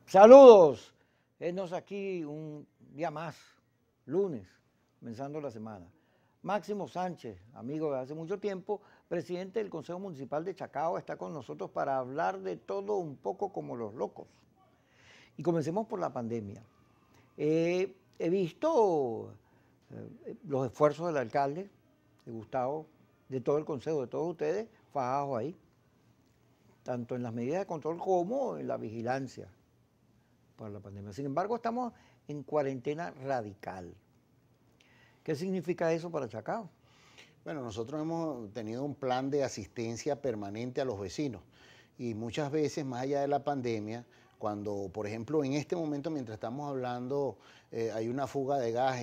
Saludos. Enos aquí un día más, lunes, comenzando la semana. Máximo Sánchez, amigo de hace mucho tiempo, presidente del Consejo Municipal de Chacao, está con nosotros para hablar de todo un poco como los locos. Y comencemos por la pandemia. He visto los esfuerzos del alcalde, de Gustavo, de todo el Consejo, de todos ustedes, fajados ahí, tanto en las medidas de control como en la vigilancia para la pandemia. Sin embargo, estamos en cuarentena radical. ¿Qué significa eso para Chacao? Bueno, nosotros hemos tenido un plan de asistencia permanente a los vecinos y muchas veces, más allá de la pandemia, cuando, por ejemplo, en este momento, mientras estamos hablando, hay una fuga de gas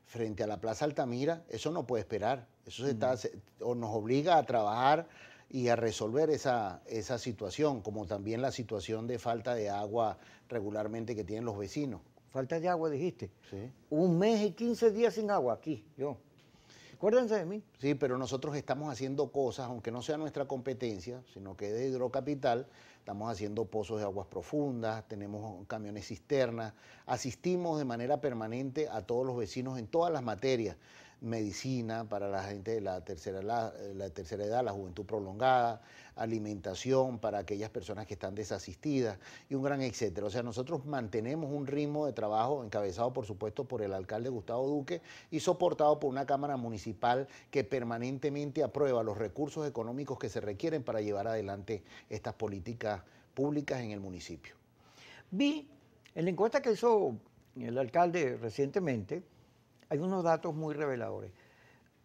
frente a la Plaza Altamira, eso no puede esperar. Eso o nos obliga a trabajar y a resolver esa situación, como también la situación de falta de agua regularmente que tienen los vecinos. Falta de agua, dijiste. Sí. Un mes y 15 días sin agua aquí, yo. Acuérdense de mí. Sí, pero nosotros estamos haciendo cosas, aunque no sea nuestra competencia, sino que de Hidrocapital, estamos haciendo pozos de aguas profundas, tenemos camiones cisternas, asistimos de manera permanente a todos los vecinos en todas las materias, medicina para la gente de la tercera edad, la juventud prolongada, alimentación para aquellas personas que están desasistidas y un gran etcétera. O sea, nosotros mantenemos un ritmo de trabajo encabezado, por supuesto, por el alcalde Gustavo Duque y soportado por una Cámara Municipal que permanentemente aprueba los recursos económicos que se requieren para llevar adelante estas políticas públicas en el municipio. Vi en la encuesta que hizo el alcalde recientemente, hay unos datos muy reveladores.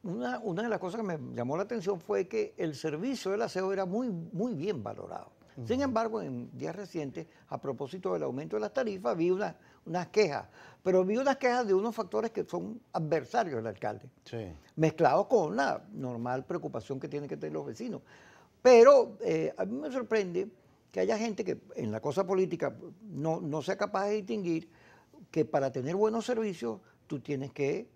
Una de las cosas que me llamó la atención fue que el servicio del aseo era muy bien valorado. Sin embargo, en días recientes, a propósito del aumento de las tarifas, vi unas quejas, pero vi unas quejas de unos factores que son adversarios del alcalde, Sí. mezclados con la normal preocupación que tienen que tener los vecinos. Pero a mí me sorprende que haya gente que en la cosa política no sea capaz de distinguir que para tener buenos servicios tú tienes que,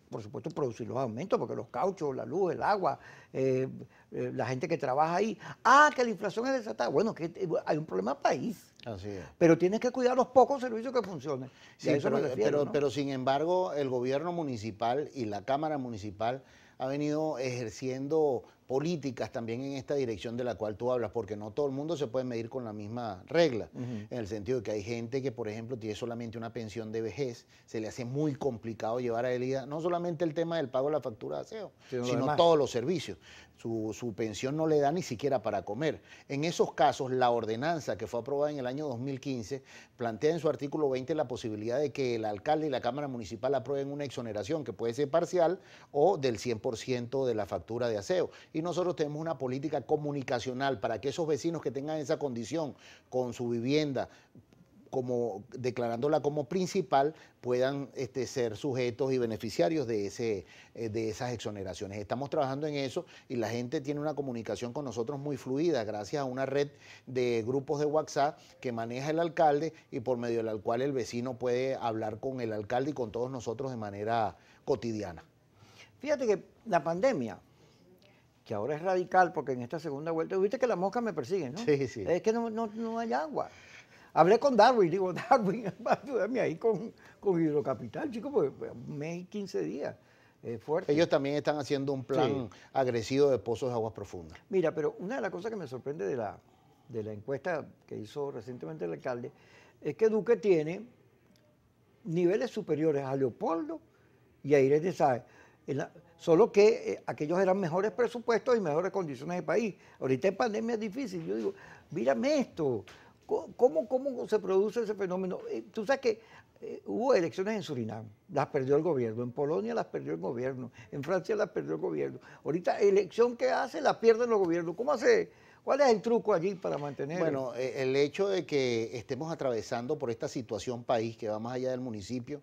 por supuesto, producir los aumentos, porque los cauchos, la luz, el agua, la gente que trabaja ahí. Que la inflación es desatada. Bueno, que hay un problema país. Así es. Pero tienes que cuidar los pocos servicios que funcionen. Sí, a eso me refiero, ¿no? pero sin embargo, el gobierno municipal y la Cámara Municipal ha venido ejerciendo políticas también en esta dirección de la cual tú hablas, porque no todo el mundo se puede medir con la misma regla, en el sentido de que hay gente que, por ejemplo, tiene solamente una pensión de vejez, se le hace muy complicado llevar a él, no solamente el tema del pago de la factura de aseo, sino todos los servicios. Su pensión no le da ni siquiera para comer. En esos casos, la ordenanza que fue aprobada en el año 2015 plantea en su artículo 20 la posibilidad de que el alcalde y la Cámara Municipal aprueben una exoneración que puede ser parcial o del 100% de la factura de aseo. Y nosotros tenemos una política comunicacional para que esos vecinos que tengan esa condición con su vivienda, como declarándola como principal, puedan ser sujetos y beneficiarios de esas exoneraciones. Estamos trabajando en eso y la gente tiene una comunicación con nosotros muy fluida gracias a una red de grupos de WhatsApp que maneja el alcalde y por medio del cual el vecino puede hablar con el alcalde y con todos nosotros de manera cotidiana. Fíjate que la pandemia, que ahora es radical porque en esta segunda vuelta, viste que las moscas me persiguen, ¿no? Sí, sí. Es que no hay agua. Hablé con Darwin, digo, Darwin, ayúdame ahí con Hidrocapital, chico, porque un mes y 15 días, fuerte. Ellos también están haciendo un plan agresivo de pozos de aguas profundas. Mira, pero una de las cosas que me sorprende de la encuesta que hizo recientemente el alcalde es que Duque tiene niveles superiores a Leopoldo y a Irene de Sáez. Solo que aquellos eran mejores presupuestos y mejores condiciones de país. Ahorita en pandemia es difícil. Yo digo, mírame esto. ¿Cómo se produce ese fenómeno? Tú sabes que hubo elecciones en Surinam, las perdió el gobierno, en Polonia las perdió el gobierno, en Francia las perdió el gobierno. Ahorita elección que hace la pierden los gobiernos. ¿Cómo hace? ¿Cuál es el truco allí para mantener? Bueno, el hecho de que estemos atravesando por esta situación país que va más allá del municipio,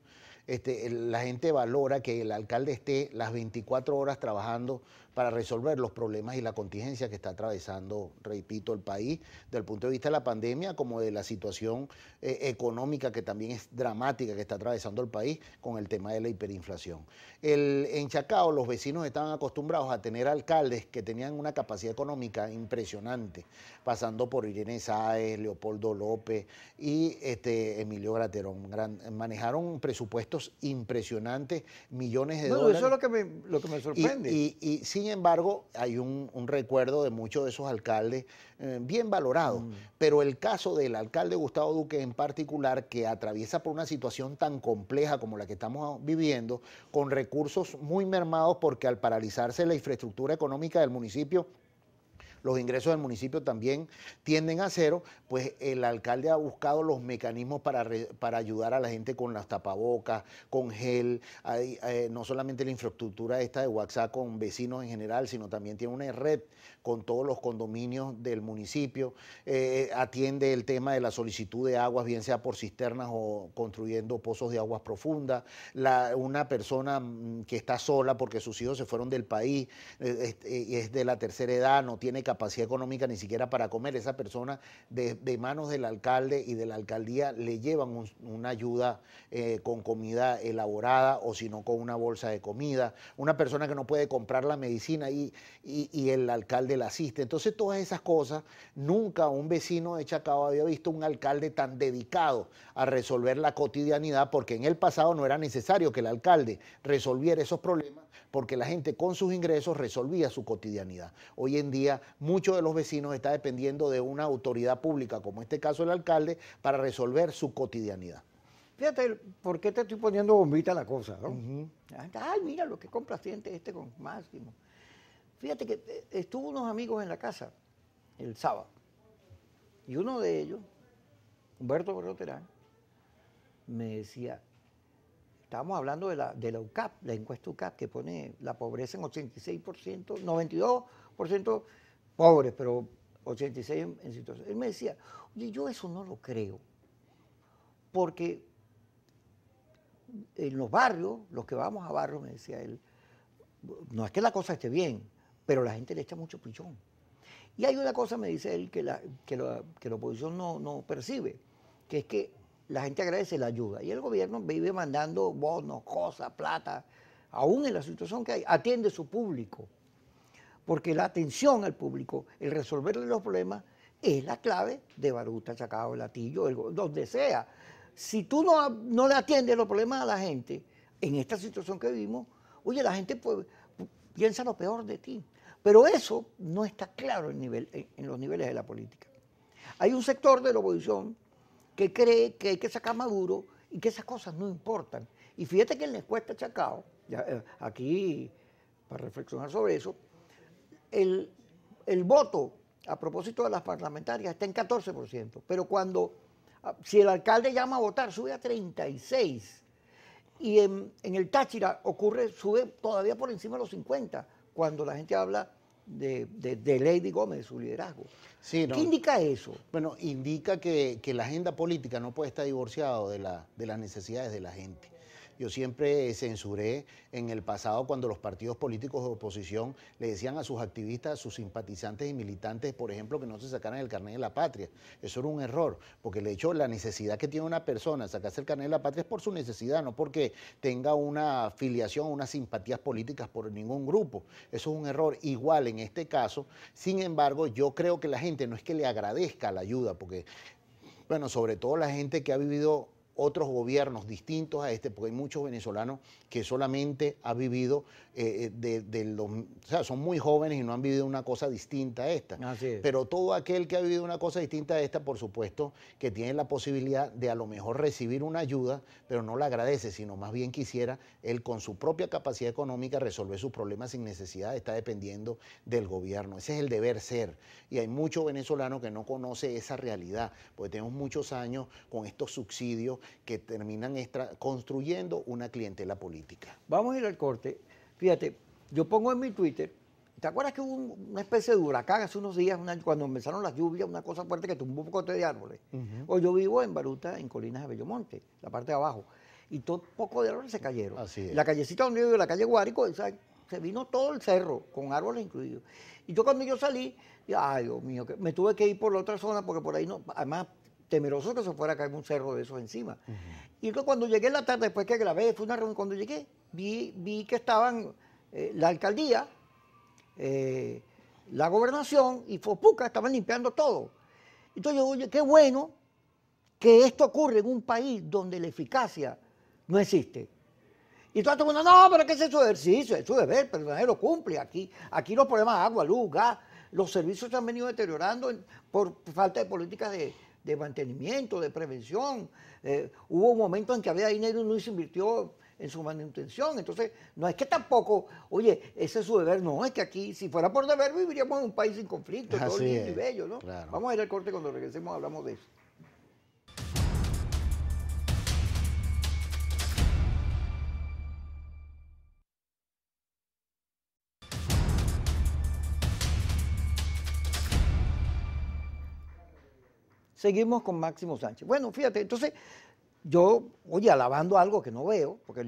la gente valora que el alcalde esté las 24 horas trabajando para resolver los problemas y la contingencia que está atravesando, repito, el país, desde el punto de vista de la pandemia, como de la situación económica que también es dramática que está atravesando el país con el tema de la hiperinflación. En Chacao los vecinos estaban acostumbrados a tener alcaldes que tenían una capacidad económica impresionante, pasando por Irene Sáez, Leopoldo López y Emilio Graterón. Manejaron presupuestos impresionantes, millones de dólares. Eso es lo que me sorprende. Y sin embargo, hay un recuerdo de muchos de esos alcaldes bien valorados. Pero el caso del alcalde Gustavo Duque en particular, que atraviesa por una situación tan compleja como la que estamos viviendo, con recursos muy mermados, porque al paralizarse la infraestructura económica del municipio, los ingresos del municipio también tienden a cero, pues el alcalde ha buscado los mecanismos para ayudar a la gente con las tapabocas, con gel, no solamente la infraestructura esta de WhatsApp con vecinos en general, sino también tiene una red con todos los condominios del municipio, atiende el tema de la solicitud de aguas, bien sea por cisternas o construyendo pozos de aguas profundas, una persona que está sola porque sus hijos se fueron del país y es de la tercera edad, no tiene capacidad económica ni siquiera para comer, esa persona de manos del alcalde y de la alcaldía le llevan una ayuda con comida elaborada o si no con una bolsa de comida, una persona que no puede comprar la medicina y el alcalde la asiste. Entonces todas esas cosas, nunca un vecino de Chacao había visto un alcalde tan dedicado a resolver la cotidianidad, porque en el pasado no era necesario que el alcalde resolviera esos problemas, porque la gente con sus ingresos resolvía su cotidianidad. Hoy en día muchos de los vecinos están dependiendo de una autoridad pública, como en este caso el alcalde, para resolver su cotidianidad. Fíjate por qué te estoy poniendo bombita la cosa, ¿no? Ay, mira lo que complaciente con Máximo. Fíjate que estuvo unos amigos en la casa el sábado, y uno de ellos, Humberto Berroterán, me decía, estábamos hablando de la UCAP, la encuesta UCAP, que pone la pobreza en 86%, 92% pobres, pero 86% en situación. Él me decía, oye, yo eso no lo creo, porque en los barrios, los que vamos a barrios, me decía él, no es que la cosa esté bien, pero la gente le echa mucho pichón. Y hay una cosa, me dice él, que la oposición no percibe, que es que la gente agradece la ayuda. Y el gobierno vive mandando bonos, cosas, plata, aún en la situación que hay, atiende su público. Porque la atención al público, el resolverle los problemas, es la clave de Baruta, Chacao, Latillo, donde sea. Si tú no le atiendes los problemas a la gente, en esta situación que vivimos, oye, la gente pues, piensa lo peor de ti. Pero eso no está claro en los niveles de la política. Hay un sector de la oposición que cree que hay que sacar Maduro y que esas cosas no importan. Y fíjate que en la encuesta Chacao, aquí para reflexionar sobre eso, el voto a propósito de las parlamentarias está en 14%, pero si el alcalde llama a votar, sube a 36%, y en el Táchira sube todavía por encima de los 50%, cuando la gente habla de Lady Gómez, de su liderazgo. Sí, no. ¿Qué indica eso? Bueno, indica que la agenda política no puede estar divorciada de las necesidades de la gente. Yo siempre censuré en el pasado cuando los partidos políticos de oposición le decían a sus activistas, a sus simpatizantes y militantes, por ejemplo, que no se sacaran el carnet de la patria. Eso era un error, porque de hecho la necesidad que tiene una persona de sacarse el carnet de la patria es por su necesidad, no porque tenga una afiliación, unas simpatías políticas por ningún grupo. Eso es un error. Igual en este caso, sin embargo, yo creo que la gente no es que le agradezca la ayuda, porque, bueno, sobre todo la gente que ha vivido otros gobiernos distintos a este, porque hay muchos venezolanos que solamente han vivido, o sea, son muy jóvenes y no han vivido una cosa distinta a esta. Así es. Pero todo aquel que ha vivido una cosa distinta a esta, por supuesto, que tiene la posibilidad de a lo mejor recibir una ayuda, pero no la agradece, sino más bien quisiera él con su propia capacidad económica resolver sus problemas sin necesidad de estar dependiendo del gobierno. Ese es el deber ser. Y hay muchos venezolanos que no conocen esa realidad, porque tenemos muchos años con estos subsidios que terminan construyendo una clientela política. Vamos a ir al corte. Fíjate, yo pongo en mi Twitter, ¿te acuerdas que hubo una especie de huracán hace unos días, cuando empezaron las lluvias, una cosa fuerte que tumbó un poco de árboles? O yo vivo en Baruta, en Colinas de Bellomonte, la parte de abajo. y todo poco de árboles se cayeron. Así es. La callecita donde yo vivo, la calle Guárico, se vino todo el cerro, con árboles incluidos. Y yo cuando yo salí, ay Dios mío, que me tuve que ir por la otra zona porque por ahí no, además temeroso que se fuera a caer un cerro de esos encima. Y entonces cuando llegué en la tarde, después que grabé, fue una reunión, cuando llegué, vi que estaban la alcaldía, la gobernación y Fopuca estaban limpiando todo. Entonces yo, oye, qué bueno que esto ocurre en un país donde la eficacia no existe. Y todo el mundo, no, pero ¿qué es su ejercicio? Es su deber, pero nadie lo cumple. Aquí los problemas de agua, luz, gas, los servicios se han venido deteriorando por falta de políticas de mantenimiento, de prevención. Hubo momentos en que había dinero y no se invirtió en su manutención. Entonces, no es que tampoco, oye, ese es su deber, no, es que aquí, si fuera por deber, viviríamos en un país sin conflicto, todo lindo y bello, ¿no? Claro. Vamos a ir al corte, cuando regresemos hablamos de eso. Seguimos con Máximo Sánchez. Bueno, fíjate, entonces yo, oye, alabando algo que no veo, porque al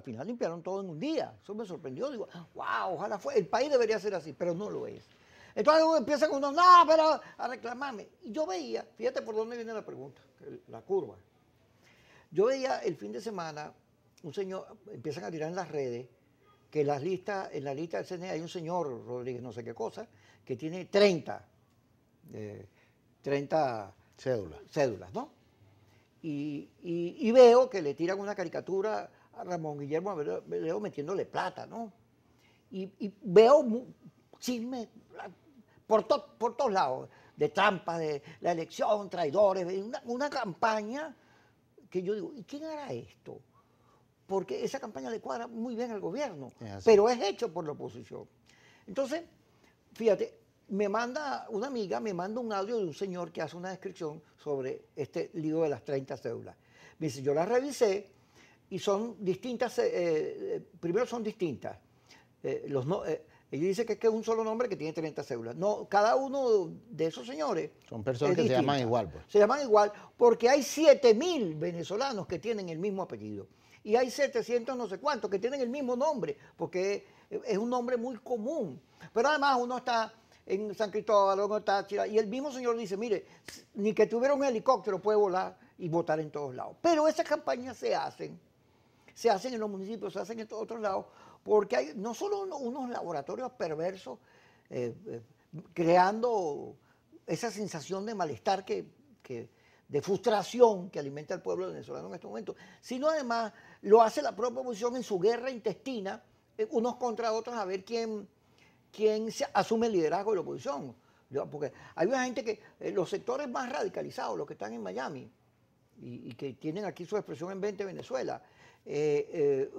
final limpiaron todo en un día. Eso me sorprendió. Digo, wow, ojalá fuera. El país debería ser así, pero no lo es. Entonces empiezan unos, no, pero a reclamarme. Y yo veía, fíjate por dónde viene la pregunta, la curva. Yo veía el fin de semana, un señor, empiezan a tirar en las redes, que en la lista del CNE hay un señor, Rodríguez no sé qué cosa, que tiene 30 cédulas, ¿no? Y veo que le tiran una caricatura a Ramón Guillermo Aveleo metiéndole plata, ¿no? Y veo chismes por todos lados, de trampa, de la elección, traidores, una campaña que yo digo, ¿y quién hará esto? Porque esa campaña le cuadra muy bien al gobierno, pero es hecho por la oposición. Entonces, fíjate, una amiga me manda un audio de un señor que hace una descripción sobre este lío de las 30 cédulas. Me dice, yo las revisé y son distintas, primero son distintas. Ella dice que es un solo nombre que tiene 30 cédulas. No, cada uno de esos señores son personas que se llaman igual, pues. Se llaman igual porque hay 7.000 venezolanos que tienen el mismo apellido. Y hay 700 no sé cuántos que tienen el mismo nombre, porque es un nombre muy común. Pero además uno está en San Cristóbal, uno está en Chile, y el mismo señor dice, mire, ni que tuviera un helicóptero puede volar y votar en todos lados. Pero esas campañas se hacen en los municipios, se hacen en otros lados, porque hay no solo unos laboratorios perversos creando esa sensación de malestar de frustración que alimenta al pueblo venezolano en este momento, sino además lo hace la propia oposición en su guerra intestina, unos contra otros, a ver quién asume el liderazgo de la oposición. Porque hay una gente que, los sectores más radicalizados, los que están en Miami, y que tienen aquí su expresión en 20 Venezuela,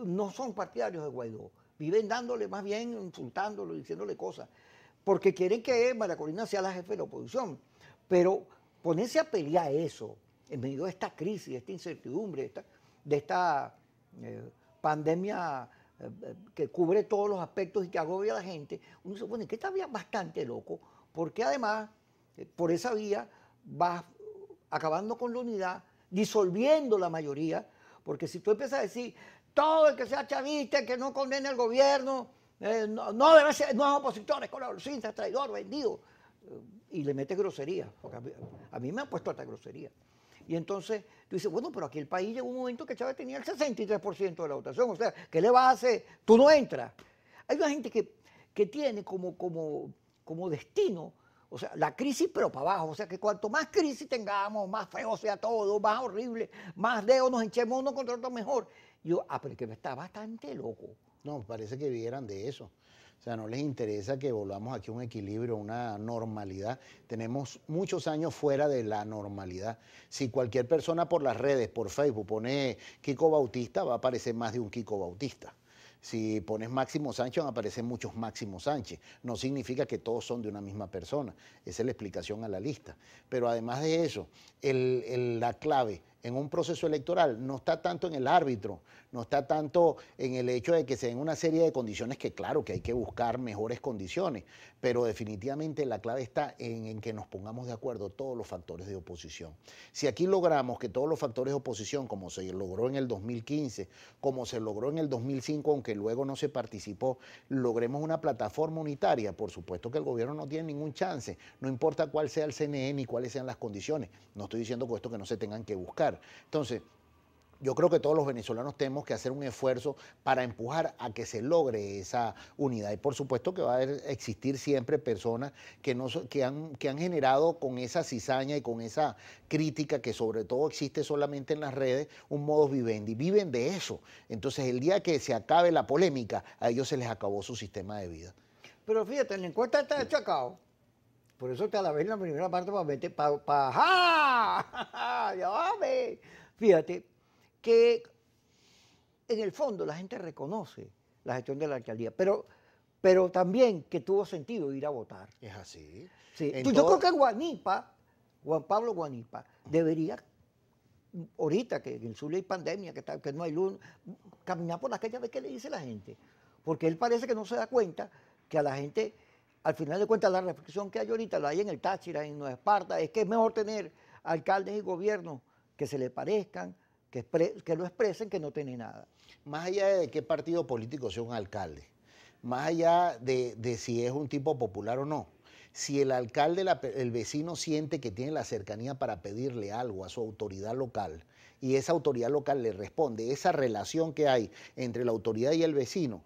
no son partidarios de Guaidó, viven dándole más bien, insultándolo, diciéndole cosas, porque quieren que María Corina sea la jefe de la oposición. Pero ponerse a pelear eso, en medio de esta crisis, de esta incertidumbre, de esta pandemia que cubre todos los aspectos y que agobia a la gente, uno dice, bueno, es que está bastante loco, porque además, por esa vía, vas acabando con la unidad, disolviendo la mayoría, porque si tú empiezas a decir, todo el que sea chavista, que no condene al gobierno, no debe ser, no es opositor, es colaboracionista, traidor, vendido, y le metes grosería, porque a mí me han puesto hasta grosería. Y entonces tú dices, bueno, pero aquí el país llegó un momento que Chávez tenía el 63% de la votación, o sea, ¿qué le vas a hacer? Tú no entras. Hay una gente que tiene como destino, o sea, la crisis pero para abajo, o sea, que cuanto más crisis tengamos, más feo sea todo, más horrible, más dedos nos hinchemos uno contra otro mejor. Y yo, pero que está bastante loco. No, parece que vieran de eso. O sea, no les interesa que volvamos aquí a un equilibrio, una normalidad. Tenemos muchos años fuera de la normalidad. Si cualquier persona por las redes, por Facebook, pone Kiko Bautista, va a aparecer más de un Kiko Bautista. Si pones Máximo Sánchez, van a aparecer muchos Máximo Sánchez. No significa que todos son de una misma persona. Esa es la explicación a la lista. Pero además de eso, la clave en un proceso electoral no está tanto en el árbitro, no está tanto en el hecho de que se den una serie de condiciones que claro que hay que buscar mejores condiciones, pero definitivamente la clave está en que nos pongamos de acuerdo todos los factores de oposición. Si aquí logramos que todos los factores de oposición, como se logró en el 2015, como se logró en el 2005, aunque luego no se participó, logremos una plataforma unitaria, por supuesto que el gobierno no tiene ningún chance, no importa cuál sea el CNE ni cuáles sean las condiciones. No estoy diciendo con esto que no se tengan que buscar. Entonces, yo creo que todos los venezolanos tenemos que hacer un esfuerzo para empujar a que se logre esa unidad. Y por supuesto que va a existir siempre personas que han generado con esa cizaña y con esa crítica que sobre todo existe solamente en las redes, un modus vivendi. Viven de eso. Entonces el día que se acabe la polémica, a ellos se les acabó su sistema de vida. Pero fíjate, en la encuesta está de Chacao. Por eso te alabé en la primera parte para meter, ¡ja! Ya va, ve. Fíjate que en el fondo la gente reconoce la gestión de la alcaldía, pero también que tuvo sentido ir a votar. Es así. Sí. Yo creo que Guanipa, Juan Pablo Guanipa, debería, ahorita que en el sur hay pandemia, que no hay luz, caminar por las calles a ver qué le dice la gente. Porque él parece que no se da cuenta que a la gente, al final de cuentas, la reflexión que hay ahorita, la hay en el Táchira, en Nueva Esparta, es que es mejor tener alcaldes y gobiernos que se le parezcan, que lo expresen, que no tiene nada. Más allá de qué partido político sea un alcalde, más allá de si es un tipo popular o no, si el alcalde, el vecino siente que tiene la cercanía para pedirle algo a su autoridad local y esa autoridad local le responde, esa relación que hay entre la autoridad y el vecino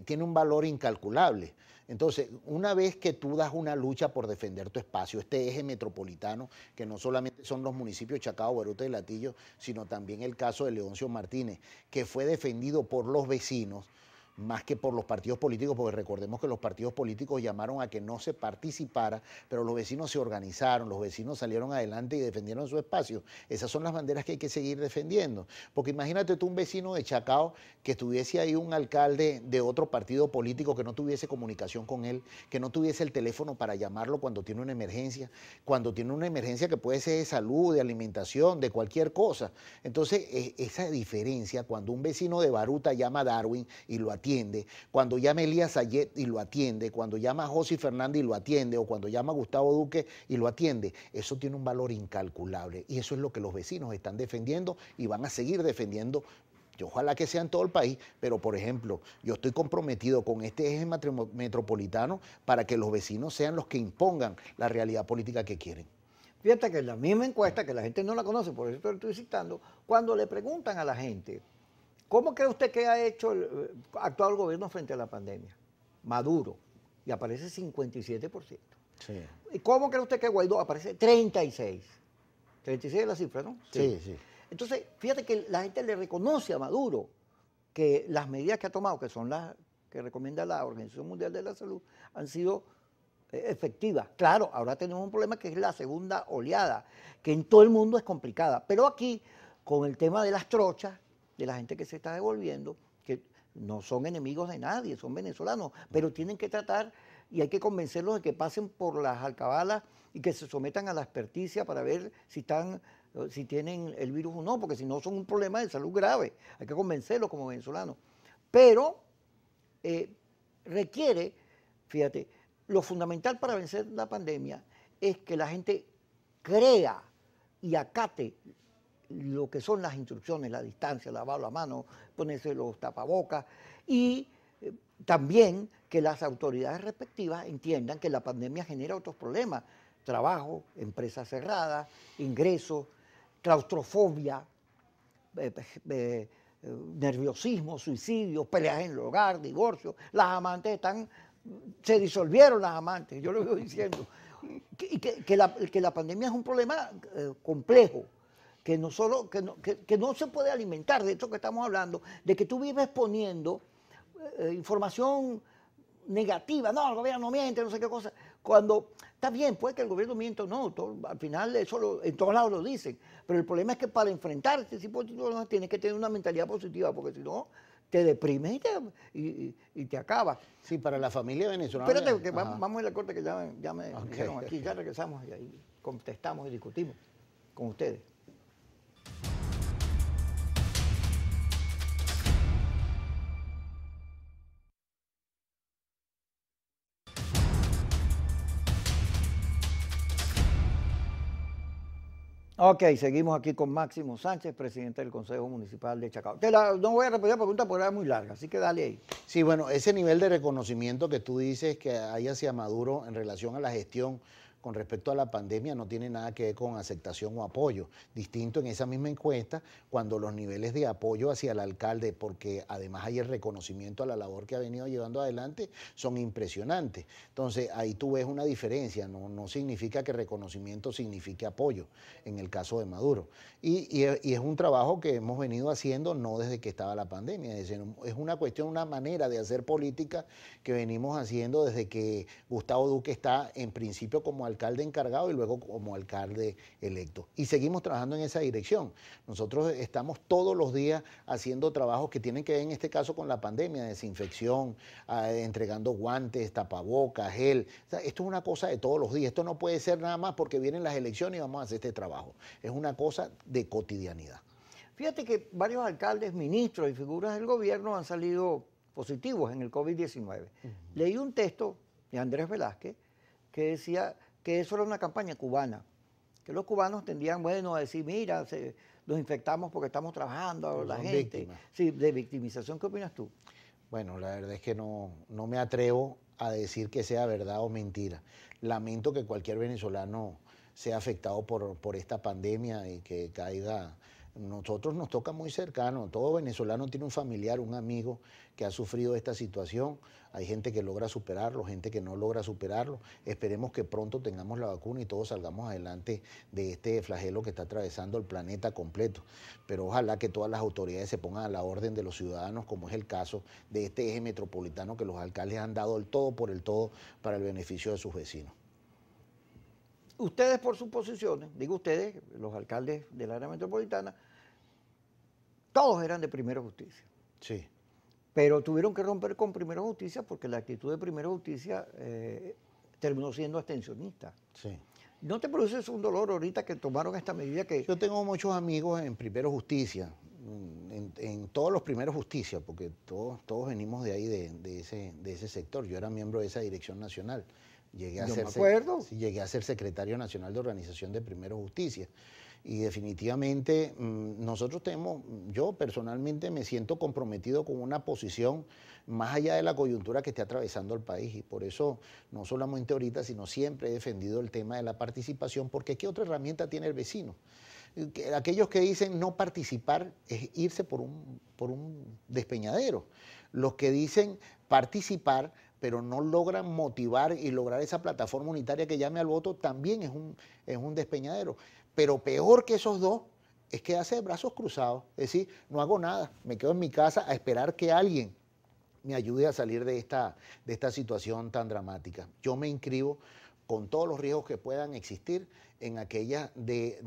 tiene un valor incalculable. Entonces, una vez que tú das una lucha por defender tu espacio, este eje metropolitano, que no solamente son los municipios Chacao, Baruta y Latillo, sino también el caso de Leoncio Martínez, que fue defendido por los vecinos, más que por los partidos políticos, porque recordemos que los partidos políticos llamaron a que no se participara, pero los vecinos se organizaron, los vecinos salieron adelante y defendieron su espacio. Esas son las banderas que hay que seguir defendiendo, porque imagínate tú un vecino de Chacao que estuviese ahí un alcalde de otro partido político que no tuviese comunicación con él, que no tuviese el teléfono para llamarlo cuando tiene una emergencia que puede ser de salud, de alimentación, de cualquier cosa. Entonces, esa diferencia, cuando un vecino de Baruta llama a Darwin y lo atiende, cuando llama Elías Ayet y lo atiende, cuando llama a José Fernández y lo atiende, o cuando llama a Gustavo Duque y lo atiende, eso tiene un valor incalculable y eso es lo que los vecinos están defendiendo y van a seguir defendiendo. Yo ojalá que sea en todo el país, pero por ejemplo, yo estoy comprometido con este eje metropolitano para que los vecinos sean los que impongan la realidad política que quieren. Fíjate que en la misma encuesta, que la gente no la conoce, por eso te lo estoy citando, cuando le preguntan a la gente, ¿cómo cree usted que ha actuado el gobierno frente a la pandemia? Maduro, y aparece 57%. Sí. ¿Y cómo cree usted que Guaidó? Aparece 36. 36 es la cifra, ¿no? Sí, sí. Entonces, fíjate que la gente le reconoce a Maduro que las medidas que ha tomado, que son las que recomienda la Organización Mundial de la Salud, han sido efectivas. Claro, ahora tenemos un problema que es la segunda oleada, que en todo el mundo es complicada. Pero aquí, con el tema de las trochas, de la gente que se está devolviendo, que no son enemigos de nadie, son venezolanos, pero tienen que tratar y hay que convencerlos de que pasen por las alcabalas y que se sometan a la experticia para ver si tienen el virus o no, porque si no son un problema de salud grave. Hay que convencerlos como venezolanos. Pero requiere, fíjate, lo fundamental para vencer la pandemia es que la gente crea y acate lo que son las instrucciones, la distancia, lavar la mano, ponerse los tapabocas y también que las autoridades respectivas entiendan que la pandemia genera otros problemas, trabajo, empresas cerradas, ingresos, claustrofobia, nerviosismo, suicidios, peleas en el hogar, divorcios, las amantes se disolvieron las amantes, yo lo estoy diciendo, que la pandemia es un problema complejo, que no se puede alimentar de esto que estamos hablando, de que tú vives poniendo información negativa, no, el gobierno no miente, no sé qué cosa, cuando está bien, puede que el gobierno mienta o no, al final eso en todos lados lo dicen, pero el problema es que para enfrentar este tipo de situaciones tienes que tener una mentalidad positiva, porque si no, te deprimes y te acabas. Sí, para la familia venezolana. Espérate, que vamos a la corte que ya me dijeron aquí, ya regresamos y ahí contestamos y discutimos con ustedes. Ok, seguimos aquí con Máximo Sánchez, presidente del Consejo Municipal de Chacao. No voy a repetir la pregunta porque era muy larga, así que dale ahí. Sí, bueno, ese nivel de reconocimiento que tú dices que hay hacia Maduro en relación a la gestión con respecto a la pandemia no tiene nada que ver con aceptación o apoyo. Distinto en esa misma encuesta, cuando los niveles de apoyo hacia el alcalde, porque además hay el reconocimiento a la labor que ha venido llevando adelante, son impresionantes. Entonces, ahí tú ves una diferencia, no significa que reconocimiento signifique apoyo, en el caso de Maduro. Y es un trabajo que hemos venido haciendo no desde que estaba la pandemia, es una cuestión, una manera de hacer política que venimos haciendo desde que Gustavo Duque está en principio como alcalde encargado y luego como alcalde electo. Y seguimos trabajando en esa dirección. Nosotros estamos todos los días haciendo trabajos que tienen que ver en este caso con la pandemia, desinfección, entregando guantes, tapabocas, gel. O sea, esto es una cosa de todos los días. Esto no puede ser nada más porque vienen las elecciones y vamos a hacer este trabajo. Es una cosa de cotidianidad. Fíjate que varios alcaldes, ministros y figuras del gobierno han salido positivos en el COVID-19. Leí un texto de Andrés Velázquez que decía que eso era una campaña cubana, que los cubanos tendían, bueno, a decir, mira, nos infectamos porque estamos trabajando, la gente. Víctimas. Sí, de victimización, ¿qué opinas tú? Bueno, la verdad es que no me atrevo a decir que sea verdad o mentira. Lamento que cualquier venezolano sea afectado por esta pandemia y que caiga. Nosotros nos toca muy cercano, todo venezolano tiene un familiar, un amigo que ha sufrido esta situación, hay gente que logra superarlo, gente que no logra superarlo, esperemos que pronto tengamos la vacuna y todos salgamos adelante de este flagelo que está atravesando el planeta completo, pero ojalá que todas las autoridades se pongan a la orden de los ciudadanos, como es el caso de este eje metropolitano que los alcaldes han dado el todo por el todo para el beneficio de sus vecinos. Ustedes por sus posiciones, digo ustedes, los alcaldes del área metropolitana, todos eran de Primero Justicia. Sí. Pero tuvieron que romper con Primero Justicia porque la actitud de Primero Justicia terminó siendo abstencionista. Sí. ¿No te produce un dolor ahorita que tomaron esta medida que... Yo tengo muchos amigos en Primero Justicia, en todos los Primeros Justicia, porque todos venimos de ahí, de ese sector. Yo era miembro de esa dirección nacional. Llegué a ser secretario nacional de organización de Primero Justicia. Y definitivamente yo personalmente me siento comprometido con una posición más allá de la coyuntura que esté atravesando el país. Y por eso, no solamente ahorita, sino siempre he defendido el tema de la participación, porque ¿qué otra herramienta tiene el vecino? Aquellos que dicen no participar es irse por un despeñadero. Los que dicen participar pero no logran motivar y lograr esa plataforma unitaria que llame al voto, también es un despeñadero. Pero peor que esos dos es quedarse de brazos cruzados, es decir, no hago nada, me quedo en mi casa a esperar que alguien me ayude a salir de esta situación tan dramática. Yo me inscribo con todos los riesgos que puedan existir en aquella de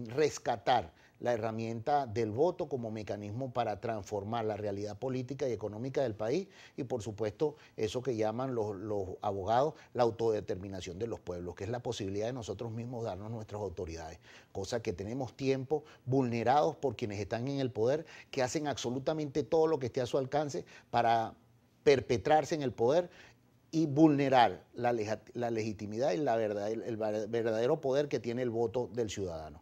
rescatar la herramienta del voto como mecanismo para transformar la realidad política y económica del país y por supuesto eso que llaman los abogados la autodeterminación de los pueblos, que es la posibilidad de nosotros mismos darnos nuestras autoridades, cosa que tenemos tiempo vulnerados por quienes están en el poder, que hacen absolutamente todo lo que esté a su alcance para perpetrarse en el poder y vulnerar la legitimidad y el verdadero poder que tiene el voto del ciudadano.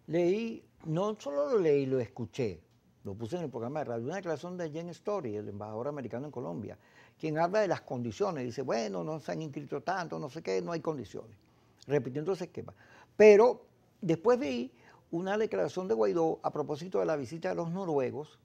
Leí, no solo lo leí, lo escuché, lo puse en el programa de radio, una declaración de Jen Story, el embajador americano en Colombia, quien habla de las condiciones, dice, bueno, no se han inscrito tanto, no sé qué, no hay condiciones, repitiendo ese esquema. Pero después vi una declaración de Guaidó a propósito de la visita de los noruegos,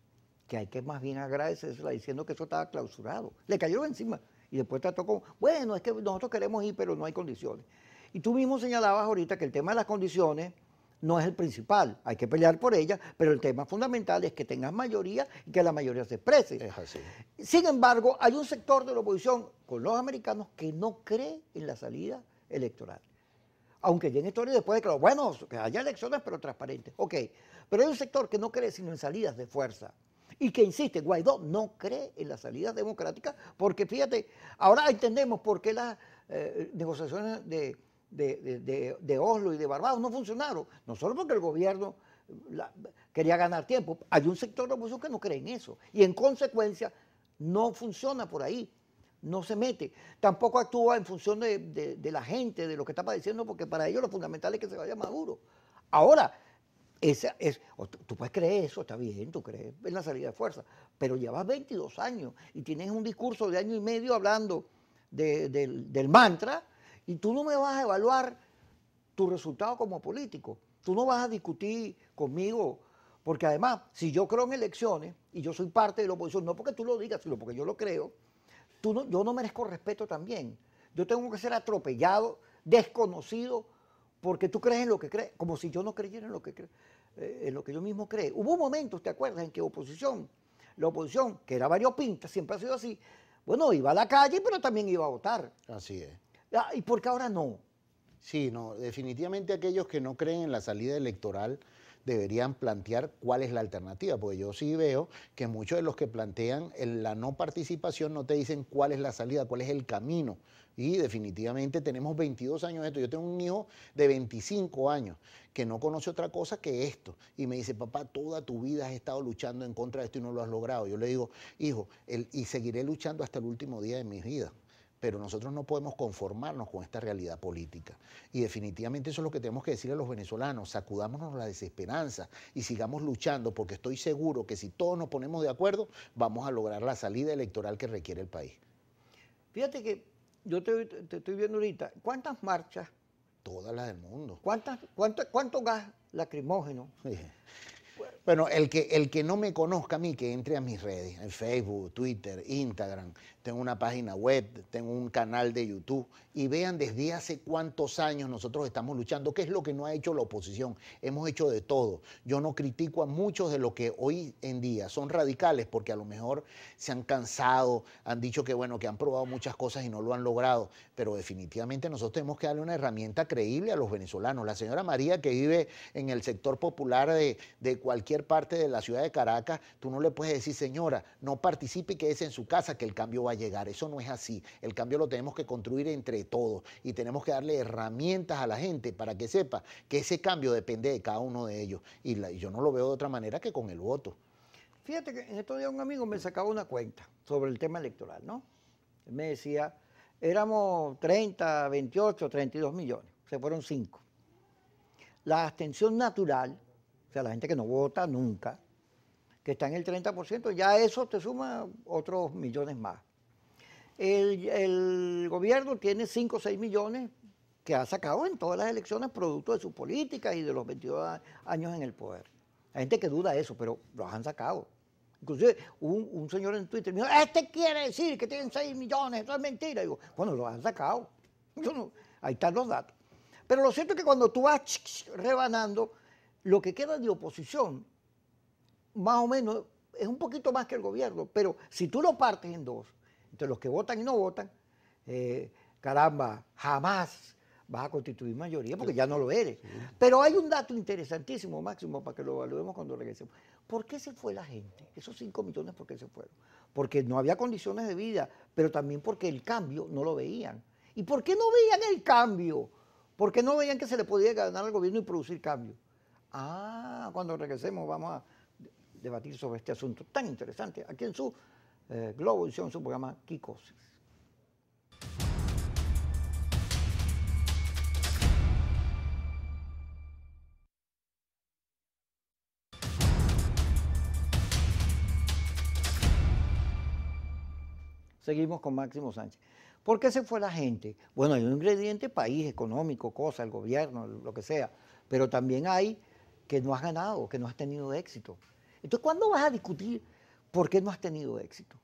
que hay que más bien agradecérsela diciendo que eso estaba clausurado, le cayeron encima. Y después trató con, bueno, es que nosotros queremos ir, pero no hay condiciones. Y tú mismo señalabas ahorita que el tema de las condiciones no es el principal, hay que pelear por ellas, pero el tema fundamental es que tengas mayoría y que la mayoría se exprese. Es así. Sin embargo, hay un sector de la oposición con los americanos que no cree en la salida electoral. Aunque ya en historia después declaró, bueno, que haya elecciones pero transparentes, ok, pero hay un sector que no cree sino en salidas de fuerza. Y que insiste, Guaidó no cree en las salidas democráticas, porque fíjate, ahora entendemos por qué las negociaciones de Oslo y de Barbados no funcionaron. No solo porque el gobierno quería ganar tiempo, hay un sector de la oposición que no cree en eso. Y en consecuencia, no funciona por ahí, no se mete. Tampoco actúa en función de la gente, de lo que está padeciendo, porque para ellos lo fundamental es que se vaya Maduro. Ahora, tú puedes creer eso, está bien, tú crees en la salida de fuerza, pero llevas 22 años y tienes un discurso de año y medio hablando del mantra y tú no me vas a evaluar tu resultado como político. Tú no vas a discutir conmigo, porque además, si yo creo en elecciones y yo soy parte de la oposición, no porque tú lo digas, sino porque yo lo creo, yo no merezco respeto también. Yo tengo que ser atropellado, desconocido, porque tú crees en lo que crees, como si yo no creyera en lo que yo mismo creo. Hubo momentos, ¿te acuerdas?, en que la oposición, que era variopinta, siempre ha sido así, bueno, iba a la calle, pero también iba a votar. Así es. ¿Y por qué ahora no? Sí, no, definitivamente aquellos que no creen en la salida electoral deberían plantear cuál es la alternativa, porque yo sí veo que muchos de los que plantean la no participación no te dicen cuál es la salida, cuál es el camino. Y definitivamente tenemos 22 años de esto. Yo tengo un hijo de 25 años que no conoce otra cosa que esto. Y me dice, papá, toda tu vida has estado luchando en contra de esto y no lo has logrado. Yo le digo, hijo, y seguiré luchando hasta el último día de mi vida. Pero nosotros no podemos conformarnos con esta realidad política. Y definitivamente eso es lo que tenemos que decirle a los venezolanos, sacudámonos la desesperanza y sigamos luchando, porque estoy seguro que si todos nos ponemos de acuerdo, vamos a lograr la salida electoral que requiere el país. Fíjate que yo te estoy viendo ahorita, ¿cuántas marchas? Todas las del mundo. ¿Cuánto gas lacrimógeno? Sí. Bueno, el que no me conozca a mí, que entre a mis redes, en Facebook, Twitter, Instagram, tengo una página web, tengo un canal de YouTube, y vean desde hace cuántos años nosotros estamos luchando, qué es lo que no ha hecho la oposición. Hemos hecho de todo. Yo no critico a muchos de los que hoy en día son radicales, porque a lo mejor se han cansado, han dicho que bueno, que han probado muchas cosas y no lo han logrado, pero definitivamente nosotros tenemos que darle una herramienta creíble a los venezolanos. La señora María, que vive en el sector popular de cualquier parte de la ciudad de Caracas, tú no le puedes decir, señora, no participe y quédese en su casa, que el cambio va a llegar. Eso no es así. El cambio lo tenemos que construir entre todos y tenemos que darle herramientas a la gente para que sepa que ese cambio depende de cada uno de ellos. Y yo no lo veo de otra manera que con el voto. Fíjate que en estos días un amigo me sacaba una cuenta sobre el tema electoral, ¿no? Él me decía, éramos 30, 28, 32 millones, se fueron 5. La abstención natural, o sea, la gente que no vota nunca, que está en el 30%, ya eso te suma otros millones más. El gobierno tiene 5 o 6 millones que ha sacado en todas las elecciones producto de sus políticas y de los 22 años en el poder. Hay gente que duda eso, pero los han sacado. Inclusive un señor en Twitter me dijo, este quiere decir que tienen 6 millones, eso es mentira. Y digo, bueno, los han sacado. Ahí están los datos. Pero lo cierto es que cuando tú vas rebanando, lo que queda de oposición, más o menos, es un poquito más que el gobierno, pero si tú lo partes en dos, entre los que votan y no votan, caramba, jamás vas a constituir mayoría porque ya no lo eres. Sí. Pero hay un dato interesantísimo, Máximo, para que lo evaluemos cuando regresemos. ¿Por qué se fue la gente? Esos 5 millones, ¿por qué se fueron? Porque no había condiciones de vida, pero también porque el cambio no lo veían. ¿Y por qué no veían el cambio? ¿Por qué no veían que se le podía ganar al gobierno y producir cambio? Cuando regresemos vamos a debatir sobre este asunto tan interesante aquí en su Globovisión, su programa Quicosis. Seguimos con Máximo Sánchez. ¿Por qué se fue la gente? Bueno, hay un ingrediente país, económico, cosa, el gobierno, lo que sea, pero también hay que no has ganado, que no has tenido éxito. Entonces, ¿cuándo vas a discutir por qué no has tenido éxito?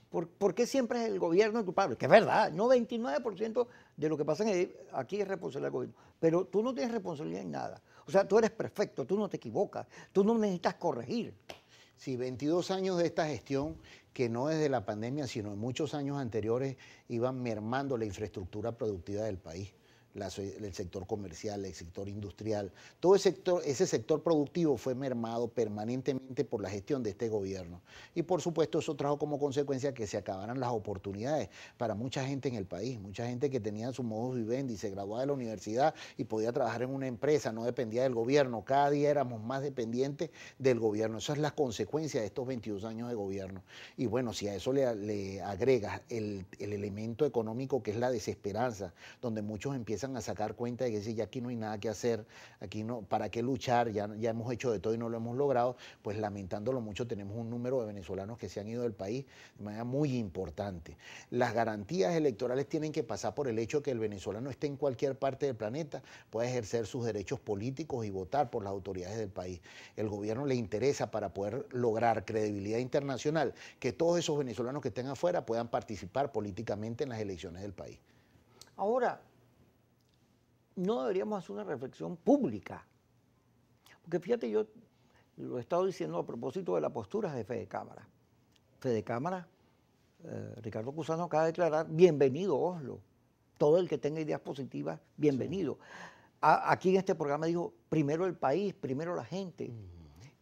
¿Por qué siempre es el gobierno culpable? Que es verdad, 99% de lo que pasa aquí es responsabilidad del gobierno, pero tú no tienes responsabilidad en nada. O sea, tú eres perfecto, tú no te equivocas, tú no necesitas corregir. Sí, 22 años de esta gestión que no desde la pandemia, sino en muchos años anteriores, iban mermando la infraestructura productiva del país. El sector comercial, el sector industrial, todo ese sector productivo fue mermado permanentemente por la gestión de este gobierno. Y por supuesto eso trajo como consecuencia que se acabaran las oportunidades para mucha gente en el país, mucha gente que tenía su modus vivendi, se graduaba de la universidad y podía trabajar en una empresa, no dependía del gobierno, cada día éramos más dependientes del gobierno. Esa es la consecuencia de estos 22 años de gobierno. Y bueno, si a eso le agregas el elemento económico que es la desesperanza, donde muchos empiezan empiezan a sacar cuenta de que sí, ya aquí no hay nada que hacer, aquí no, ¿para qué luchar? Ya hemos hecho de todo y no lo hemos logrado, pues lamentándolo mucho tenemos un número de venezolanos que se han ido del país de manera muy importante. Las garantías electorales tienen que pasar por el hecho de que el venezolano esté en cualquier parte del planeta, pueda ejercer sus derechos políticos y votar por las autoridades del país. El gobierno le interesa para poder lograr credibilidad internacional que todos esos venezolanos que estén afuera puedan participar políticamente en las elecciones del país. Ahora, no deberíamos hacer una reflexión pública, porque fíjate, yo lo he estado diciendo a propósito de las posturas de Fede Cámara. Fede Cámara, Ricardo Cusano acaba de declarar, bienvenido Oslo, todo el que tenga ideas positivas, bienvenido. Sí. Aquí en este programa dijo, primero el país, primero la gente.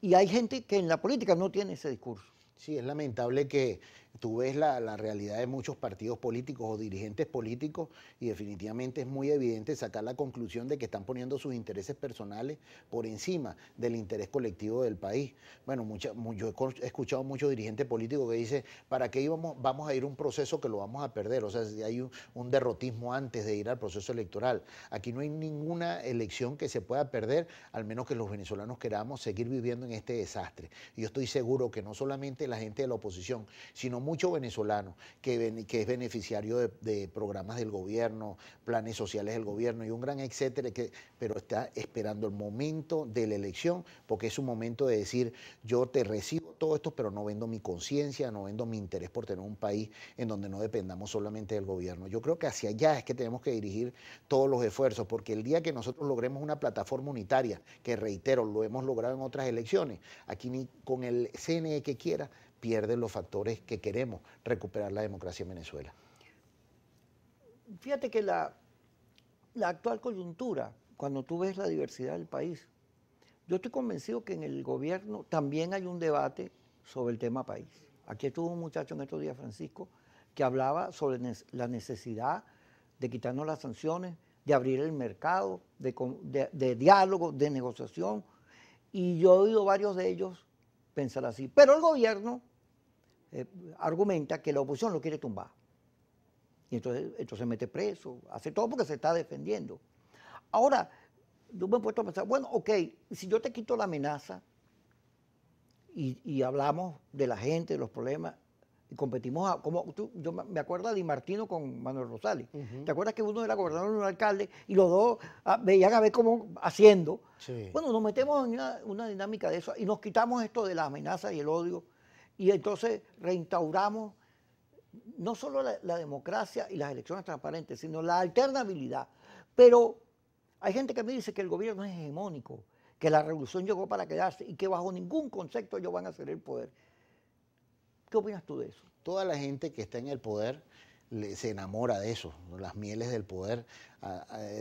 Y hay gente que en la política no tiene ese discurso. Sí, es lamentable que tú ves la realidad de muchos partidos políticos o dirigentes políticos y definitivamente es muy evidente sacar la conclusión de que están poniendo sus intereses personales por encima del interés colectivo del país. Bueno, yo he escuchado muchos dirigentes políticos que dicen, ¿para qué vamos a ir a un proceso que lo vamos a perder? O sea, si hay un derrotismo antes de ir al proceso electoral. Aquí no hay ninguna elección que se pueda perder, al menos que los venezolanos queramos seguir viviendo en este desastre. Y yo estoy seguro que no solamente la gente de la oposición, sino mucho venezolano que es beneficiario de programas del gobierno, planes sociales del gobierno y un gran etcétera, pero está esperando el momento de la elección, porque es un momento de decir, yo te recibo todo esto, pero no vendo mi conciencia, no vendo mi interés por tener un país en donde no dependamos solamente del gobierno. Yo creo que hacia allá es que tenemos que dirigir todos los esfuerzos, porque el día que nosotros logremos una plataforma unitaria, que reitero, lo hemos logrado en otras elecciones, aquí ni con el CNE que quiera, pierden los factores que queremos recuperar la democracia en Venezuela. Fíjate que la actual coyuntura, cuando tú ves la diversidad del país, yo estoy convencido que en el gobierno también hay un debate sobre el tema país. Aquí estuvo un muchacho en estos días, Francisco, que hablaba sobre la necesidad de quitarnos las sanciones, de abrir el mercado, de diálogo, de negociación, y yo he oído varios de ellos pensar así. Pero el gobierno argumenta que la oposición lo quiere tumbar. Y entonces mete preso, hace todo porque se está defendiendo. Ahora, yo me he puesto a pensar, bueno, ok, si yo te quito la amenaza y hablamos de la gente, de los problemas, y competimos, yo me acuerdo de Di Martino con Manuel Rosales. ¿Te acuerdas que uno era gobernador y uno era alcalde y los dos veían a ver cómo haciendo? Sí. Bueno, nos metemos en una dinámica de eso y nos quitamos esto de la amenaza y el odio y entonces reinstauramos no solo la democracia y las elecciones transparentes, sino la alternabilidad. Pero hay gente que me dice que el gobierno es hegemónico, que la revolución llegó para quedarse y que bajo ningún concepto ellos van a ceder el poder. ¿Qué opinas tú de eso? Toda la gente que está en el poder se enamora de eso. Las mieles del poder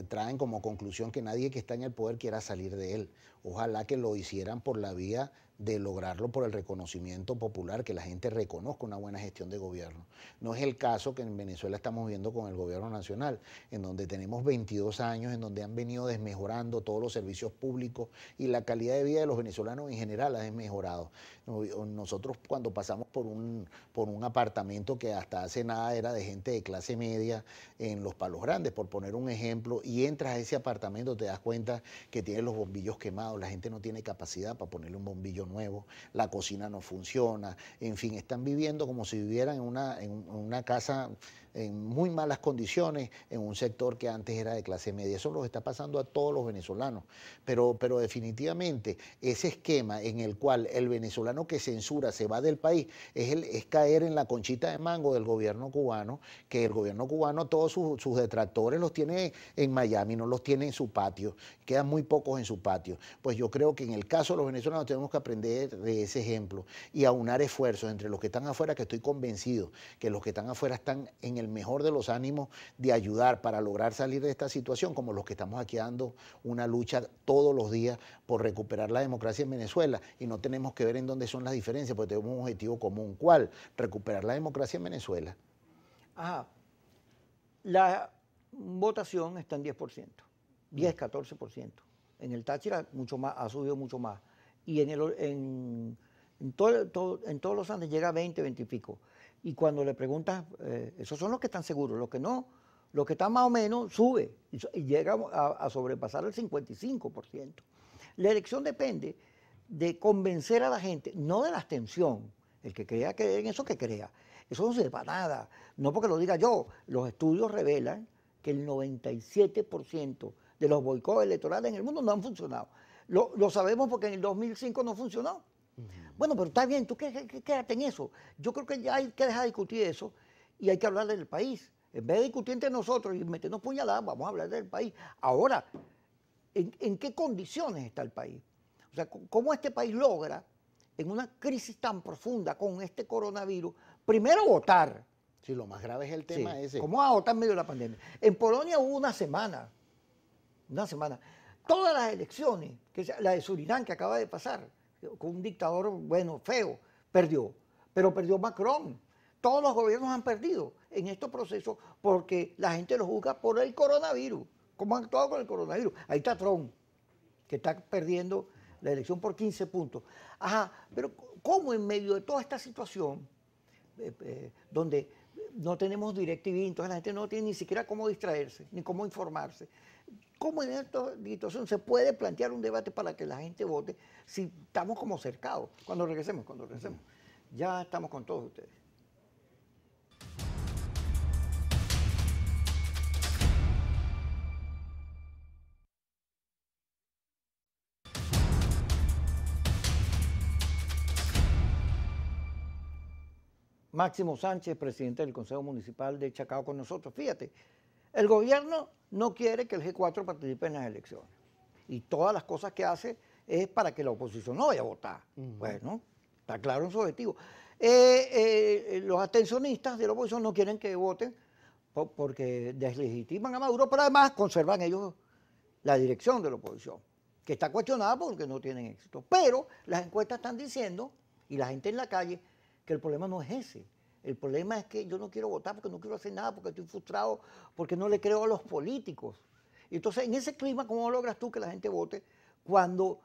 traen como conclusión que nadie que está en el poder quiera salir de él. Ojalá que lo hicieran por la vía de lograrlo por el reconocimiento popular, que la gente reconozca una buena gestión de gobierno. No es el caso que en Venezuela estamos viendo con el gobierno nacional, en donde tenemos 22 años, en donde han venido desmejorando todos los servicios públicos y la calidad de vida de los venezolanos en general ha desmejorado. Nosotros cuando pasamos por un apartamento que hasta hace nada era de gente de clase media en Los Palos Grandes, por poner un ejemplo, y entras a ese apartamento, te das cuenta que tiene los bombillos quemados, la gente no tiene capacidad para ponerle un bombillo nuevo, la cocina no funciona, en fin, están viviendo como si vivieran en una casa en muy malas condiciones, en un sector que antes era de clase media. Eso nos está pasando a todos los venezolanos, pero definitivamente ese esquema en el cual el venezolano que censura se va del país es caer en la conchita de mango del gobierno cubano, que el gobierno cubano todos sus detractores los tiene en Miami, no los tiene en su patio, quedan muy pocos en su patio. Pues yo creo que en el caso de los venezolanos tenemos que aprender de ese ejemplo y aunar esfuerzos entre los que están afuera, que estoy convencido que los que están afuera están en el mejor de los ánimos de ayudar para lograr salir de esta situación, como los que estamos aquí dando una lucha todos los días por recuperar la democracia en Venezuela, y no tenemos que ver en dónde son las diferencias, porque tenemos un objetivo común. ¿Cuál? Recuperar la democracia en Venezuela. Ajá. La votación está en 10%, 10, 14%. En el Táchira mucho más, ha subido mucho más. Y en todos los Andes llega a 20, 20 y pico. Y cuando le preguntas, esos son los que están seguros, los que no Los que están más o menos sube y llega a sobrepasar el 55%. La elección depende de convencer a la gente, no de la abstención. El que crea que en eso, que crea. Eso no sirve para nada. No porque lo diga yo. Los estudios revelan que el 97% de los boicots electorales en el mundo no han funcionado. Lo sabemos porque en el 2005 no funcionó. Bueno, pero está bien, tú quédate en eso. Yo creo que ya hay que dejar de discutir eso y hay que hablar del país. En vez de discutir entre nosotros y meternos puñaladas, vamos a hablar del país. Ahora, ¿en qué condiciones está el país? O sea, ¿cómo este país logra, en una crisis tan profunda con este coronavirus, primero votar? Sí, lo más grave es el tema ese. ¿Cómo va a votar en medio de la pandemia? En Polonia hubo una semana. Todas las elecciones, la de Surinam que acaba de pasar, con un dictador, bueno, feo, perdió. Pero perdió Macron. Todos los gobiernos han perdido en estos procesos porque la gente lo juzga por el coronavirus. ¿Cómo han actuado con el coronavirus? Ahí está Trump, que está perdiendo la elección por 15 puntos. Ajá, pero ¿cómo en medio de toda esta situación, donde no tenemos DirecTV, entonces la gente no tiene ni siquiera cómo distraerse, ni cómo informarse? ¿Cómo en esta situación se puede plantear un debate para que la gente vote si estamos como cercados? Cuando regresemos. Ya estamos con todos ustedes. Máximo Sánchez, presidente del Consejo Municipal de Chacao, con nosotros. Fíjate, el gobierno no quiere que el G4 participe en las elecciones. Y todas las cosas que hace es para que la oposición no vaya a votar. Bueno, está claro en su objetivo. Los abstencionistas de la oposición no quieren que voten porque deslegitiman a Maduro, pero además conservan ellos la dirección de la oposición, que está cuestionada porque no tienen éxito. Pero las encuestas están diciendo, y la gente en la calle, que el problema no es ese. El problema es que yo no quiero votar porque no quiero hacer nada, porque estoy frustrado, porque no le creo a los políticos. Entonces, en ese clima, ¿cómo logras tú que la gente vote cuando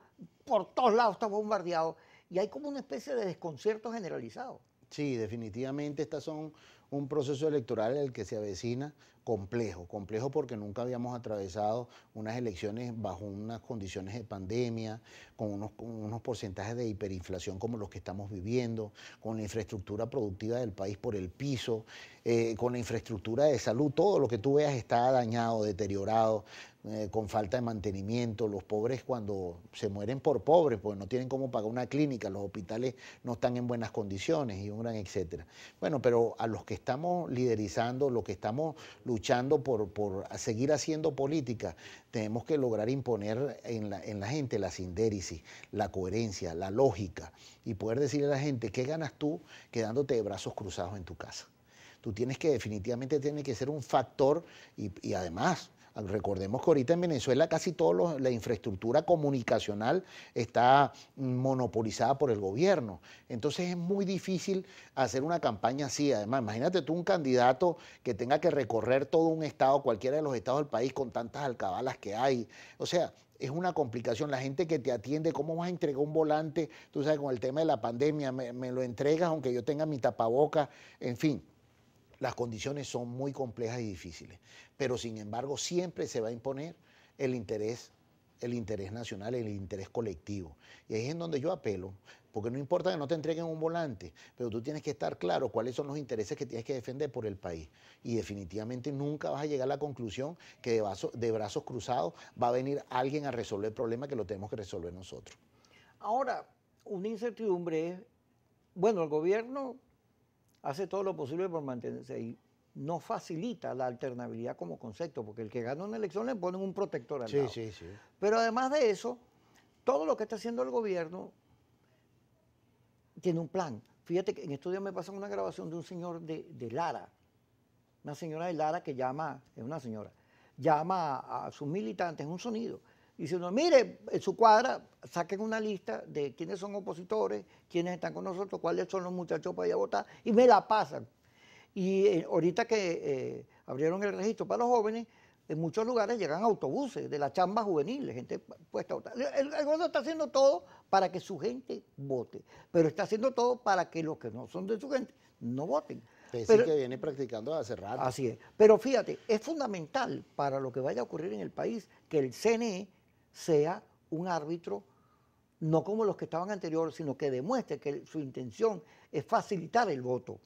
por todos lados está bombardeado y hay como una especie de desconcierto generalizado? Sí, definitivamente estas son un proceso electoral en el que se avecina complejo porque nunca habíamos atravesado unas elecciones bajo unas condiciones de pandemia, con unos porcentajes de hiperinflación como los que estamos viviendo, con la infraestructura productiva del país por el piso, con la infraestructura de salud, todo lo que tú veas está dañado, deteriorado, con falta de mantenimiento. Los pobres cuando se mueren por pobres, porque no tienen cómo pagar una clínica, los hospitales no están en buenas condiciones y un gran etcétera. Bueno, pero a los que estamos liderizando, los que estamos luchando por seguir haciendo política, tenemos que lograr imponer en la gente la sindéresis, la coherencia, la lógica y poder decirle a la gente, ¿qué ganas tú quedándote de brazos cruzados en tu casa? Tú tienes que, definitivamente tiene que ser un factor y además, recordemos que ahorita en Venezuela casi toda la infraestructura comunicacional está monopolizada por el gobierno. Entonces es muy difícil hacer una campaña así. Además, imagínate tú un candidato que tenga que recorrer todo un estado, cualquiera de los estados del país, con tantas alcabalas que hay. O sea, es una complicación. La gente que te atiende, ¿cómo vas a entregar un volante? Tú sabes, con el tema de la pandemia, me lo entregas aunque yo tenga mi tapaboca, en fin. Las condiciones son muy complejas y difíciles, pero sin embargo siempre se va a imponer el interés nacional, el interés colectivo. Y ahí es en donde yo apelo, porque no importa que no te entreguen un volante, pero tú tienes que estar claro cuáles son los intereses que tienes que defender por el país. Y definitivamente nunca vas a llegar a la conclusión que de brazos cruzados va a venir alguien a resolver el problema que lo tenemos que resolver nosotros. Ahora, una incertidumbre es, bueno, el gobierno hace todo lo posible por mantenerse ahí. No facilita la alternabilidad como concepto, porque el que gana una elección le ponen un protector al lado. Sí. Pero además de eso, todo lo que está haciendo el gobierno tiene un plan. Fíjate que en estos días me pasan una grabación de un señor de Lara, una señora de Lara que llama, es una señora, llama a sus militantes, un sonido, diciendo, mire, en su cuadra saquen una lista de quiénes son opositores, quiénes están con nosotros, cuáles son los muchachos para ir a votar, y me la pasan. Y ahorita que abrieron el registro para los jóvenes, en muchos lugares llegan autobuses de la chamba juvenil, gente puesta a votar. El gobierno está haciendo todo para que su gente vote, pero está haciendo todo para que los que no son de su gente no voten. Tesis que viene practicando hace rato. Así es. Pero fíjate, es fundamental para lo que vaya a ocurrir en el país que el CNE sea un árbitro, no como los que estaban anteriores, sino que demuestre que su intención es facilitar el voto.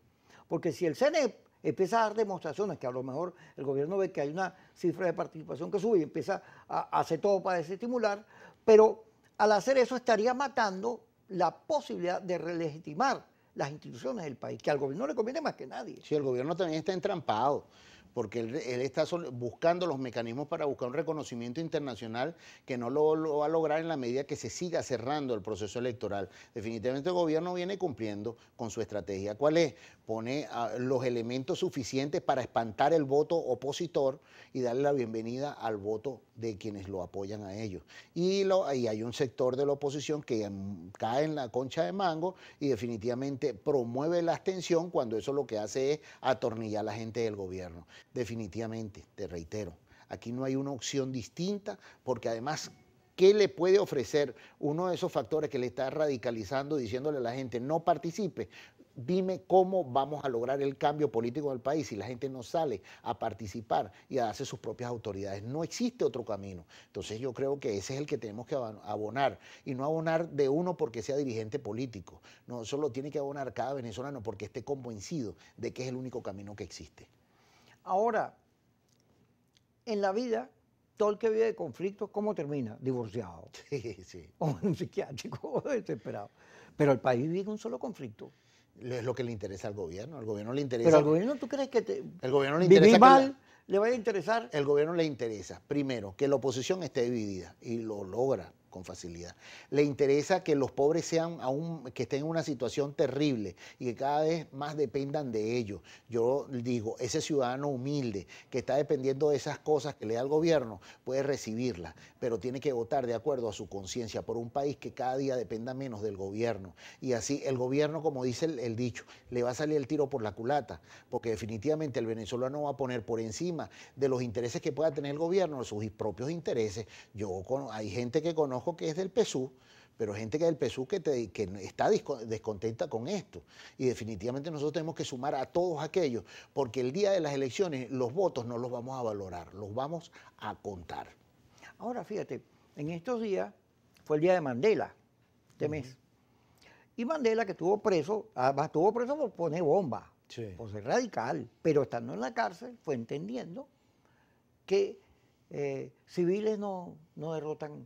Porque si el CNE empieza a dar demostraciones, que a lo mejor el gobierno ve que hay una cifra de participación que sube y empieza a hacer todo para desestimular, pero al hacer eso estaría matando la posibilidad de relegitimar las instituciones del país, que al gobierno le conviene más que nadie. Sí, el gobierno también está entrampado, porque él está buscando los mecanismos para buscar un reconocimiento internacional que no lo va a lograr en la medida que se siga cerrando el proceso electoral. Definitivamente el gobierno viene cumpliendo con su estrategia. ¿Cuál es? Pone los elementos suficientes para espantar el voto opositor y darle la bienvenida al voto de quienes lo apoyan a ellos. Y ahí hay un sector de la oposición que cae en la concha de mango y definitivamente promueve la abstención cuando eso lo que hace es atornillar a la gente del gobierno. Definitivamente, te reitero, aquí no hay una opción distinta porque además, ¿qué le puede ofrecer uno de esos factores que le está radicalizando, diciéndole a la gente no participe? Dime cómo vamos a lograr el cambio político del país si la gente no sale a participar y a darse sus propias autoridades. No existe otro camino. Entonces yo creo que ese es el que tenemos que abonar y no abonar de uno porque sea dirigente político. No, eso lo tiene que abonar cada venezolano porque esté convencido de que es el único camino que existe. Ahora, en la vida, todo el que vive de conflictos, ¿cómo termina? Divorciado. Sí, sí. O en un psiquiátrico, o desesperado. Pero el país vive un solo conflicto. Es lo que le interesa al gobierno. Al gobierno le interesa. Pero al gobierno, ¿tú crees que el gobierno le interesa vivir mal le vaya a interesar? El gobierno le interesa, primero, que la oposición esté dividida y lo logra con facilidad. Le interesa que los pobres que estén en una situación terrible y que cada vez más dependan de ellos. Yo digo, ese ciudadano humilde que está dependiendo de esas cosas que le da el gobierno puede recibirlas, pero tiene que votar de acuerdo a su conciencia por un país que cada día dependa menos del gobierno. Y así el gobierno, como dice el dicho, le va a salir el tiro por la culata, porque definitivamente el venezolano va a poner por encima de los intereses que pueda tener el gobierno, sus propios intereses. Hay gente que conozco que es del PSUV, pero gente que es del PSUV que está descontenta con esto. Y definitivamente nosotros tenemos que sumar a todos aquellos, porque el día de las elecciones los votos no los vamos a valorar, los vamos a contar. Ahora, fíjate, en estos días fue el día de Mandela, este mes. Y Mandela, que estuvo preso, además estuvo preso por poner bomba, por ser radical, pero estando en la cárcel fue entendiendo que civiles no derrotan,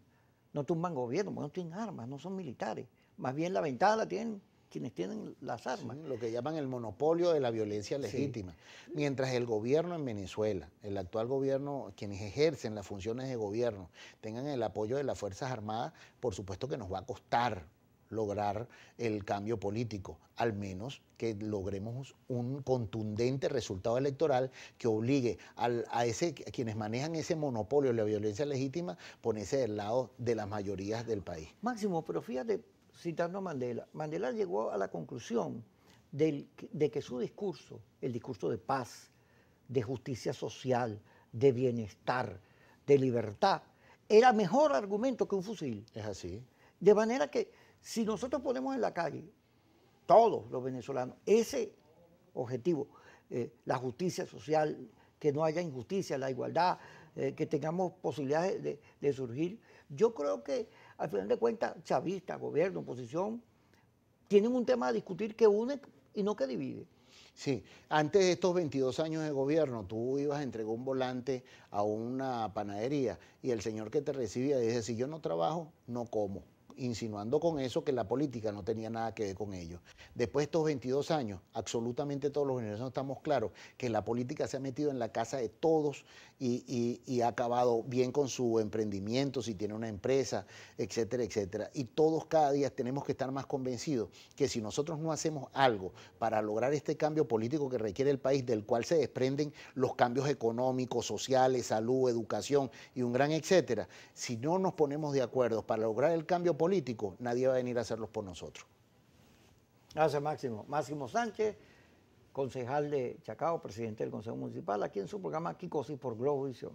no tumban gobierno, no tienen armas, no son militares. Más bien la ventaja la tienen quienes tienen las armas. Sí, lo que llaman el monopolio de la violencia legítima. Sí. Mientras el gobierno en Venezuela, el actual gobierno, quienes ejercen las funciones de gobierno, tengan el apoyo de las Fuerzas Armadas, por supuesto que nos va a costar lograr el cambio político, al menos que logremos un contundente resultado electoral que obligue a quienes manejan ese monopolio de la violencia legítima, ponerse del lado de las mayorías del país. Máximo, pero fíjate, citando a Mandela, Mandela llegó a la conclusión de que su discurso, el discurso de paz, de justicia social, de bienestar, de libertad, era mejor argumento que un fusil. Es así. De manera que si nosotros ponemos en la calle, todos los venezolanos, ese objetivo, la justicia social, que no haya injusticia, la igualdad, que tengamos posibilidades de surgir, yo creo que al final de cuentas, chavistas, gobierno, oposición, tienen un tema a discutir que une y no que divide. Sí, antes de estos 22 años de gobierno, tú ibas a entregar un volante a una panadería y el señor que te recibía decía, si yo no trabajo, no como, insinuando con eso que la política no tenía nada que ver con ello. Después de estos 22 años, absolutamente todos los venezolanos estamos claros que la política se ha metido en la casa de todos y ha acabado bien con su emprendimiento, si tiene una empresa, etcétera, etcétera. Y todos cada día tenemos que estar más convencidos que si nosotros no hacemos algo para lograr este cambio político que requiere el país, del cual se desprenden los cambios económicos, sociales, salud, educación y un gran etcétera, si no nos ponemos de acuerdo para lograr el cambio político, nadie va a venir a hacerlos por nosotros. Gracias, Máximo. Máximo Sánchez, concejal de Chacao, presidente del Consejo Municipal, aquí en su programa Kikosi por Globovisión.